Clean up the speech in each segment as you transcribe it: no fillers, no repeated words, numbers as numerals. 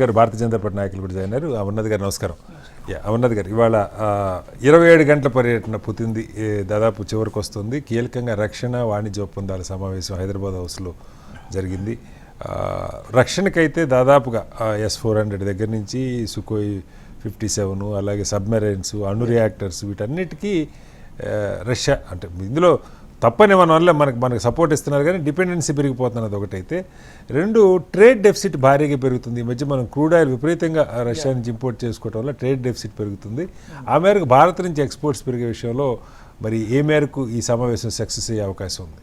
గారు భారతీయ జనతా పార్టీ నాయకులు కూడా జాయిన్ అయ్యారు. అమర్నాథ్ గారు నమస్కారం. అమర్నాథ్ గారు, ఇవాళ 27 గంటల పర్యటన పుతింది దాదాపు చివరికి వస్తుంది. కీలకంగా రక్షణ వాణిజ్య ఒప్పందాల సమావేశం హైదరాబాద్ హౌస్లో జరిగింది. రక్షణకైతే దాదాపుగా S-400 దగ్గర నుంచి సుఖోయ్ 57 అలాగే సబ్మెరైన్స్, అణు రియాక్టర్స్, వీటన్నిటికీ రష్యా అంటే ఇందులో తప్పని మన వల్ల మనకు సపోర్ట్ ఇస్తున్నారు, కానీ డిపెండెన్సీ పెరిగిపోతున్నది ఒకటైతే. రెండు, ట్రేడ్ డెఫిసిట్ భారీగా పెరుగుతుంది. ఈ మధ్య మనం క్రూడ్ ఆయిల్ విపరీతంగా రష్యా నుంచి ఇంపోర్ట్ చేసుకోవడం వల్ల ట్రేడ్ డెఫిసిట్ పెరుగుతుంది. ఆ మేరకు భారత్ నుంచి ఎక్స్పోర్ట్స్ పెరిగే విషయంలో మరి ఏ మేరకు ఈ సమావేశం సక్సెస్ అయ్యే అవకాశం ఉంది?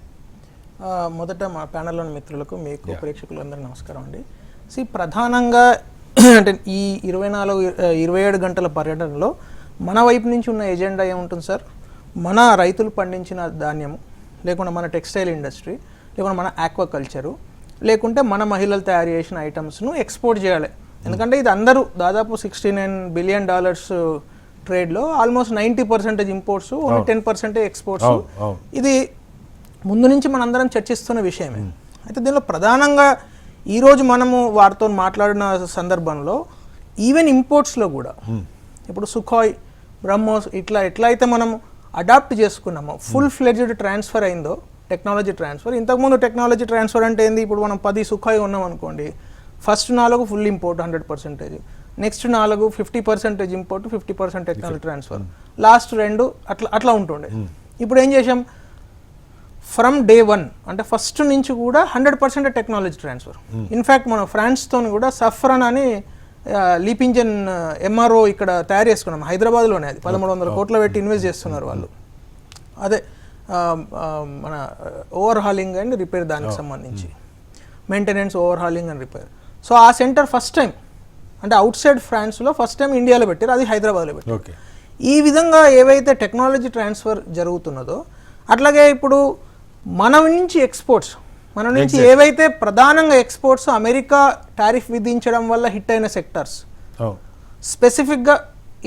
మొదట మా ప్యానల్లోని మిత్రులకు, మీకు ప్రేక్షకులందరూ నమస్కారం అండి. ప్రధానంగా అంటే ఈ 27 గంటల పర్యటనలో మన వైపు నుంచి ఉన్న ఎజెండా ఏముంటుంది సార్? మన రైతులు పండించిన ధాన్యము, లేకుండా మన టెక్స్టైల్ ఇండస్ట్రీ, లేకుండా మన ఆక్వాకల్చరు, లేకుంటే మన మహిళలు తయారు చేసిన ఐటమ్స్ను ఎక్స్పోర్ట్ చేయాలి. ఎందుకంటే ఇది అందరూ దాదాపు $69 బిలియన్ ట్రేడ్లో ఆల్మోస్ట్ 90% ఇంపోర్ట్స్, ఓన్లీ 10% ఎక్స్పోర్ట్స్. ఇది ముందు నుంచి మనందరం చర్చిస్తున్న విషయమే. అయితే దీనిలో ప్రధానంగా ఈరోజు మనము వారితో మాట్లాడిన సందర్భంలో ఈవెన్ ఇంపోర్ట్స్లో కూడా ఇప్పుడు సుఖాయ్, బ్రహ్మోస్ ఎట్లా అయితే మనం అడాప్ట్ చేసుకున్నామో, ఫుల్ ఫ్లెడ్జ్డ్ ట్రాన్స్ఫర్ అయిందో టెక్నాలజీ ట్రాన్స్ఫర్. ఇంతకుముందు టెక్నాలజీ ట్రాన్స్ఫర్ అంటే ఏంది? ఇప్పుడు మనం 10 సుఖాయ్ ఉన్నాం అనుకోండి, first 4 full import 100%, next 4 50% import, 50% technology transfer, last 2 అట్లా ఉంటుండే. ఇప్పుడు ఏం చేసాం? ఫ్రమ్ డే 1 అంటే ఫస్ట్ నుంచి కూడా 100% టెక్నాలజీ ట్రాన్స్ఫర్. ఇన్ఫ్యాక్ట్ మనం ఫ్రాన్స్తో కూడా సఫ్రన్ అని లీప్ ఇంజన్ MRO ఇక్కడ తయారు చేసుకున్నాం హైదరాబాద్లోనే. అది 1300 కోట్లు పెట్టి ఇన్వెస్ట్ చేస్తున్నారు వాళ్ళు. అదే మన ఓవర్ హాలింగ్ అండ్ రిపేర్, దానికి సంబంధించి maintenance, over hauling and repair. So ఆ సెంటర్ ఫస్ట్ టైం అంటే అవుట్ సైడ్ ఫ్రాన్స్లో ఫస్ట్ టైం ఇండియాలో పెట్టారు, అది హైదరాబాద్లో పెట్టారు. ఈ విధంగా ఏవైతే టెక్నాలజీ ట్రాన్స్ఫర్ జరుగుతున్నదో, అట్లాగే ఇప్పుడు మన నుంచి ఎక్స్పోర్ట్స్, మన నుంచి ఏవైతే ప్రధానంగా ఎక్స్పోర్ట్స్ అమెరికా టారిఫ్ విధించడం వల్ల హిట్ అయిన సెక్టర్స్, స్పెసిఫిక్గా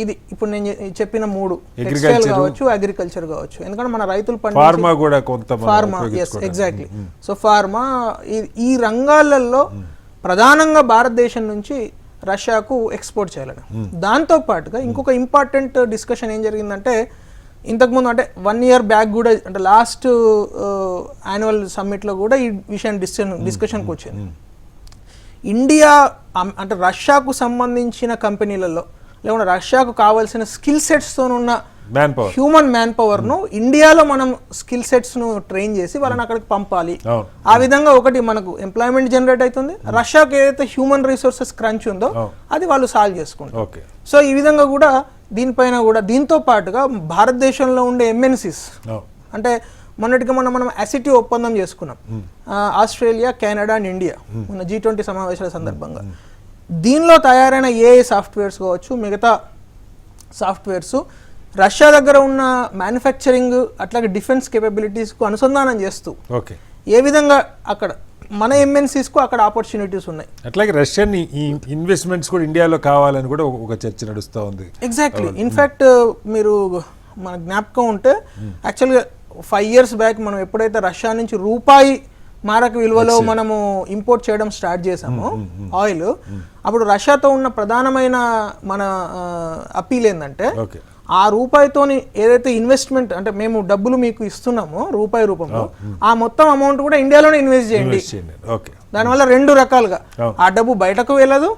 ఇది ఇప్పుడు నేను చెప్పిన 3, టెక్స్టైల్ కావచ్చు, అగ్రికల్చర్ కావచ్చు, ఎందుకంటే మన రైతులు ఫార్మా కూడా ఫార్మా, ఎగ్జాక్ట్లీ. సో ఫార్మా, ఈ రంగాలలో ప్రధానంగా భారతదేశం నుంచి రష్యాకు ఎక్స్పోర్ట్ చేయాలని. దాంతో పాటుగా ఇంకొక ఇంపార్టెంట్ డిస్కషన్ ఏం జరిగిందంటే, ఇంతకుముందు అంటే 1 year బ్యాక్ కూడా, అంటే లాస్ట్ యాన్యువల్ సమ్మిట్లో కూడా ఈ విషయం డిస్కషన్కి వచ్చింది. ఇండియా అంటే రష్యాకు సంబంధించిన కంపెనీలలో, లేకుంటే రష్యాకు కావాల్సిన స్కిల్ సెట్స్తో ఉన్న హ్యూమన్ మ్యాన్ పవర్ను ఇండియాలో మనం స్కిల్ సెట్స్ను ట్రైన్ చేసి వాళ్ళని అక్కడికి పంపాలి. ఆ విధంగా ఒకటి మనకు ఎంప్లాయ్మెంట్ జనరేట్ అవుతుంది, రష్యాకు ఏదైతే హ్యూమన్ రిసోర్సెస్ క్రంచ్ ఉందో అది వాళ్ళు సాల్వ్ చేసుకుంటారు. సో ఈ విధంగా కూడా దీనిపైన కూడా, దీంతో పాటుగా భారతదేశంలో ఉండే MNCs అంటే మొన్నటిగా మనం ACT ఒప్పందం చేసుకున్నాం, ఆస్ట్రేలియా, కెనడా అండ్ ఇండియా, మన G20 సమావేశాల సందర్భంగా. దీనిలో తయారైన AI సాఫ్ట్వేర్స్ కావచ్చు, మిగతా సాఫ్ట్వేర్స్ రష్యా దగ్గర ఉన్న మ్యానుఫ్యాక్చరింగ్ అట్లాగే డిఫెన్స్ కేపబిలిటీస్కు అనుసంధానం చేస్తూ ఏ విధంగా అక్కడ మన MNCsకు అక్కడ ఆపర్చునిటీస్ ఉన్నాయి. అట్లాగే రష్యన్ ఇన్వెస్ట్మెంట్స్ కూడా ఇండియాలో కావాలని కూడా ఒక చర్చ నడుస్తూ ఉంది. ఎగ్జాక్ట్లీ. ఇన్ఫ్యాక్ట్ మీరు మన జ్ఞాపకం ఉంటే యాక్చువల్గా 5 years బ్యాక్ మనం ఎప్పుడైతే రష్యా నుంచి రూపాయి మారక విలువలో మనము ఇంపోర్ట్ చేయడం స్టార్ట్ చేసాము ఆయిల్, అప్పుడు రష్యాతో ఉన్న ప్రధానమైన మన అప్పీల్ ఏంటంటే, ఆ రూపాయితోని ఏదైతే ఇన్వెస్ట్మెంట్ అంటే మేము డబ్బులు మీకు ఇస్తున్నామో రూపాయి రూపంలో, ఆ మొత్తం అమౌంట్ కూడా ఇండియాలోనే ఇన్వెస్ట్ చేయండి. దానివల్ల 2 రకాలుగా ఆ డబ్బు బయటకు వెళ్ళదు,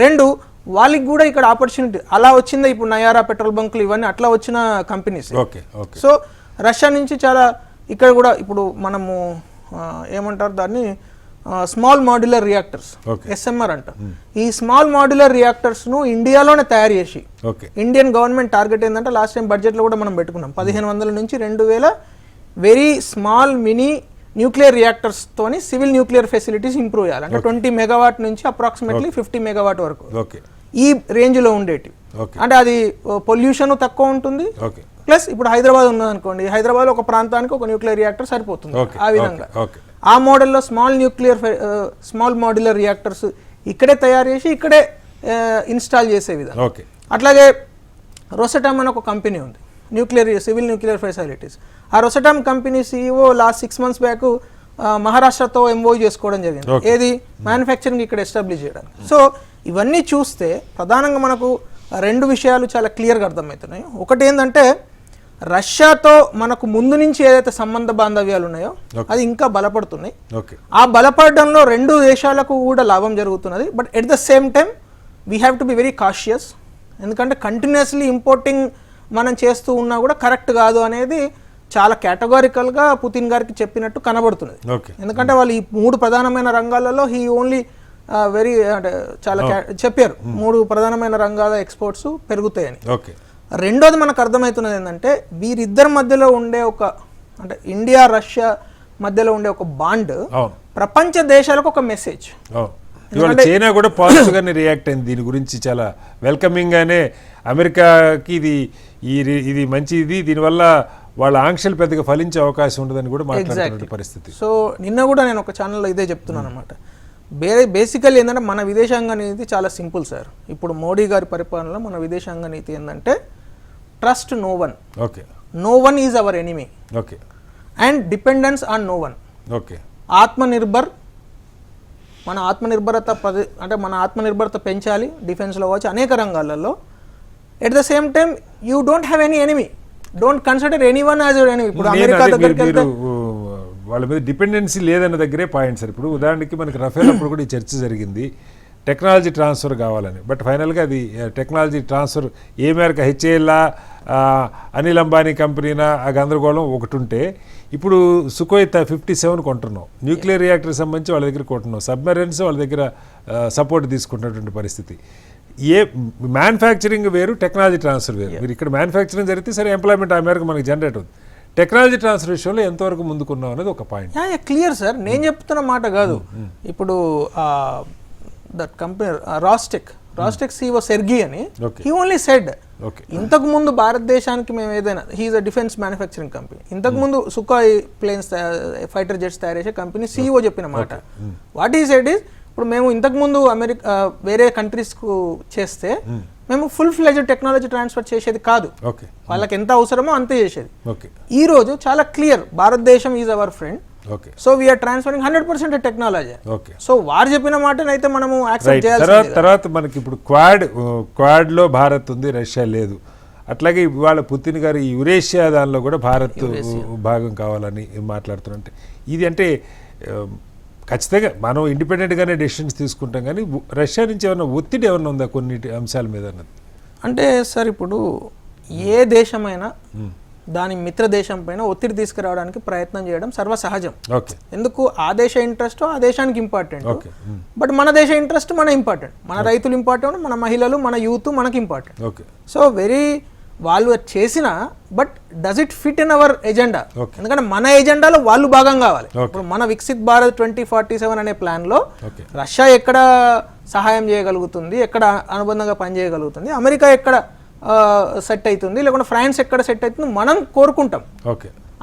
2 వాళ్ళకి కూడా ఇక్కడ ఆపర్చునిటీ. అలా వచ్చిందా ఇప్పుడు నయారా పెట్రోల్ బంకులు, ఇవన్నీ అట్లా వచ్చిన కంపెనీస్. సో రష్యా నుంచి చాలా ఇక్కడ కూడా ఇప్పుడు మనము ఏమంటారు దాన్ని, స్మాల్ మాడ్యులర్ రియాక్టర్స్, SMR అంట. ఈ స్మాల్ మాడ్యులర్ రియాక్టర్స్ను ఇండియాలోనే తయారు చేసి, ఇండియన్ గవర్నమెంట్ టార్గెట్ ఏంటంటే లాస్ట్ టైం బడ్జెట్లో కూడా మనం పెట్టుకున్నాం 1500 నుంచి 2000 వెరీ స్మాల్ మినీ న్యూక్లియర్ రియాక్టర్స్తోని సివిల్ న్యూక్లియర్ ఫెసిలిటీస్ ఇంప్రూవ్ చేయాలి. అంటే 20 మెగావాట్ నుంచి అప్రాక్సిమేట్లీ 50 మెగావాట్ వరకు ఈ రేంజ్లో ఉండేటివి. అంటే అది పొల్యూషన్ తక్కువ ఉంటుంది, ప్లస్ ఇప్పుడు హైదరాబాద్ ఉన్నది అనుకోండి, హైదరాబాద్ ఒక ప్రాంతానికి ఒక న్యూక్లియర్ రియాక్టర్ సరిపోతుంది. ఆ విధంగా ఆ మోడల్లో స్మాల్ మాడ్యులర్ రియాక్టర్స్ ఇక్కడే తయారు చేసి ఇక్కడే ఇన్స్టాల్ చేసే విధంగా. అట్లాగే రొసటామ్ అని ఒక కంపెనీ ఉంది, సివిల్ న్యూక్లియర్ ఫెసిలిటీస్. ఆ Rosatom company CEO last 6 months back మహారాష్ట్రతో MOU చేసుకోవడం జరిగింది. ఏది మ్యానుఫ్యాక్చరింగ్ ఇక్కడ ఎస్టాబ్లిష్ చేయడానికి. సో ఇవన్నీ చూస్తే ప్రధానంగా మనకు రెండు విషయాలు చాలా క్లియర్గా అర్థమవుతున్నాయి. ఒకటి ఏంటంటే రష్యాతో మనకు ముందు నుంచి ఏదైతే సంబంధ బాంధవ్యాలు ఉన్నాయో అది ఇంకా బలపడుతున్నాయి. ఆ బలపడడంలో రెండు దేశాలకు కూడా లాభం జరుగుతున్నది. But at the same time we have to be very cautious. ఎందుకంటే కంటిన్యూస్లీ ఇంపోర్టింగ్ మనం చేస్తూ ఉన్నా కూడా కరెక్ట్ కాదు అనేది చాలా కేటగారికల్గా పుతిన్ గారికి చెప్పినట్టు కనబడుతున్నది. ఎందుకంటే వాళ్ళు ఈ 3 ప్రధానమైన రంగాలలో హీ ఓన్లీ వెరీ అంటే చాలా చెప్పారు 3 ప్రధానమైన రంగాల ఎక్స్పోర్ట్స్ పెరుగుతాయని. రెండోది మనకు అర్థమవుతున్నది ఏంటంటే వీరిద్దరి మధ్యలో ఉండే ఒక అంటే ఇండియా రష్యా మధ్యలో ఉండే ఒక బాండ్ ప్రపంచ దేశాలకు ఒక మెసేజ్. ఇవాళ చైనా కూడా పాజిటివ్ గానే రియాక్ట్ అయింది దీని గురించి, చాలా వెల్కమింగ్ గానే అమెరికాకి ఇది మంచిది, దీనివల్ల వాళ్ళ ఆంక్షలు పెద్దగా ఫలించే అవకాశం ఉండదని కూడా మాట్లాడుతున్న పరిస్థితి. సో నిన్న కూడా నేను ఒక ఛానల్లో ఇదే చెప్తున్నాను అనమాట. బేసికల్లీ ఏంటంటే మన విదేశాంగ నీతి చాలా సింపుల్ సార్. ఇప్పుడు మోడీ గారి పరిపాలనలో మన విదేశాంగ నీతి ఏంటంటే trust no one, no one is our enemy, and dependence on no one. ఆత్మనిర్భర్, మన ఆత్మనిర్భరత పెంచాలి డిఫెన్స్లో వచ్చి అనేక రంగాలలో. At the same time you don't have any enemy, don't consider any one as your enemy. ఇప్పుడు అమెరికా దగ్గరికి వెళ్తే వాళ్ళ మీద డిపెండెన్సీ లేదన్న దగ్గరే పాయింట్ సార్. ఇప్పుడు ఉదాహరణకి మనకి రఫేల్ అప్పుడు కూడా ఈ చర్చ జరిగింది, టెక్నాలజీ ట్రాన్స్ఫర్ కావాలని. బట్ ఫైనల్గా అది టెక్నాలజీ ట్రాన్స్ఫర్ ఏ మేరకు హెచ్ఏఎల్లా అనిల్ అంబానీ కంపెనీనా ఆ గందరగోళం ఒకటి ఉంటే, ఇప్పుడు సుఖోయ్ 57 కొంటున్నాం, న్యూక్లియర్ రియాక్టర్ సంబంధించి వాళ్ళ దగ్గర కొంటున్నాం, సబ్మెరైన్స్ వాళ్ళ దగ్గర సపోర్ట్ తీసుకుంటున్నటువంటి పరిస్థితి. మ్యానుఫ్యాక్చరింగ్ వేరు, టెక్నాలజీ ట్రాన్స్ఫర్ వేరు. మీరు ఇక్కడ మ్యానుఫ్యాక్చరింగ్ జరిగితే సరే ఎంప్లాయ్మెంట్ ఆ మేరకు మనకి జనరేట్ అవుతుంది. టెక్నాలజీ ట్రాన్స్ఫర్ విషయంలో ఎంతవరకు ముందుకున్నాం అనేది ఒక పాయింట్. క్లియర్ సార్, నేను చెప్తున్న మాట కాదు. ఇప్పుడు దట్ కంపెనీ రాస్టెక్ CEO సెర్గీ అని హీ ఓన్లీ సెడ్, ఇంతకు ముందు భారతదేశానికి మేము ఏదైనా, హీఈస్ అ డిఫెన్స్ మ్యానుఫ్యాక్చరింగ్ కంపెనీ, ఇంతకు ముందు సుఖాయ్ ప్లేన్స్ ఫైటర్ జెట్స్ తయారు చేసే కంపెనీ CEO చెప్పిన మాట. వాట్ ఈ సెడ్ ఈస్, ఇప్పుడు మేము ఇంతకుముందు అమెరికా వేరే కంట్రీస్కు చేస్తే మేము ఫుల్ ఫ్లెజ్డ్ టెక్నాలజీ ట్రాన్స్ఫర్ చేసేది కాదు, వాళ్ళకి ఎంత అవసరమో అంతే చేసేది. ఈ రోజు చాలా క్లియర్, భారతదేశం is our friend, so we are transferring 100% technology. So వారు చెప్పిన మాటనైతే మనము యాక్సెప్ట్ చేయాలి. తర్వాత మనకి ఇప్పుడు క్వాడ్ లో భారత్ ఉంది, రష్యా లేదు. అట్లాగే ఇవాళ పుతిన్ గారు ఈ యురేషియా దానిలో కూడా భారత్ భాగం కావాలని మాట్లాడుతున్నట్టే. ఇది అంటే ఖచ్చితంగా మనం ఇండిపెండెంట్గానే డెసిషన్స్ తీసుకుంటాం, కానీ రష్యా నుంచి ఏమైనా ఒత్తిడి ఏమైనా ఉందా కొన్ని అంశాల మీద అన్నది? అంటే సార్ ఇప్పుడు ఏ దేశమైనా దాని మిత్ర దేశం పైన ఒత్తిడి తీసుకురావడానికి ప్రయత్నం చేయడం సర్వసహజం. ఎందుకు, ఆ దేశ ఇంట్రెస్ట్ ఆ దేశానికి ఇంపార్టెంట్, బట్ మన దేశ ఇంట్రెస్ట్ మన ఇంపార్టెంట్, మన రైతులు ఇంపార్టెంట్, మన మహిళలు, మన యూత్ మనకి ఇంపార్టెంట్. సో వాళ్ళు చేసిన, but does it fit in our agenda? ఎందుకంటే మన ఎజెండాలో వాళ్ళు భాగం కావాలి. ఇప్పుడు మన వికసిత్ భారత్ 2047 అనే ప్లాన్ లో రష్యా ఎక్కడ సహాయం చేయగలుగుతుంది, ఎక్కడ అనుబంధంగా పనిచేయగలుగుతుంది, అమెరికా ఎక్కడ సెట్ అవుతుంది, లేకుంటే ఫ్రాన్స్ ఎక్కడ సెట్ అవుతుంది మనం కోరుకుంటాం.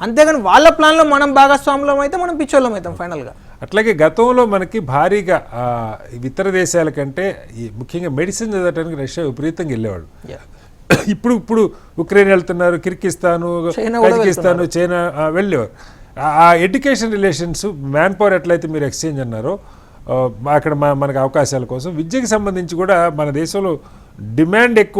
అంతేగాని వాళ్ళ ప్లాన్ లో మనం భాగస్వాములం అయితే మనం పిచ్చోళ్ళం అవుతాం ఫైనల్ గా. అట్లాగే గతంలో మనకి భారీగా ఇతర దేశాల కంటే ముఖ్యంగా మెడిసిన్ చదవడానికి రష్యా విపరీతంగా వెళ్ళేవాళ్ళు. ఇప్పుడు ఉక్రెయిన్ వెళ్తున్నారు, కిర్గిస్తాను, కజకిస్తాను, చైనా వెళ్ళేవారు. ఆ ఎడ్యుకేషన్ రిలేషన్స్, మ్యాన్ పవర్ ఎట్లయితే మీరు ఎక్స్చేంజ్ అన్నారో అక్కడ మనకు అవకాశాల కోసం, విద్యకి సంబంధించి కూడా మన దేశంలో డిమాండ్ ఎక్కువ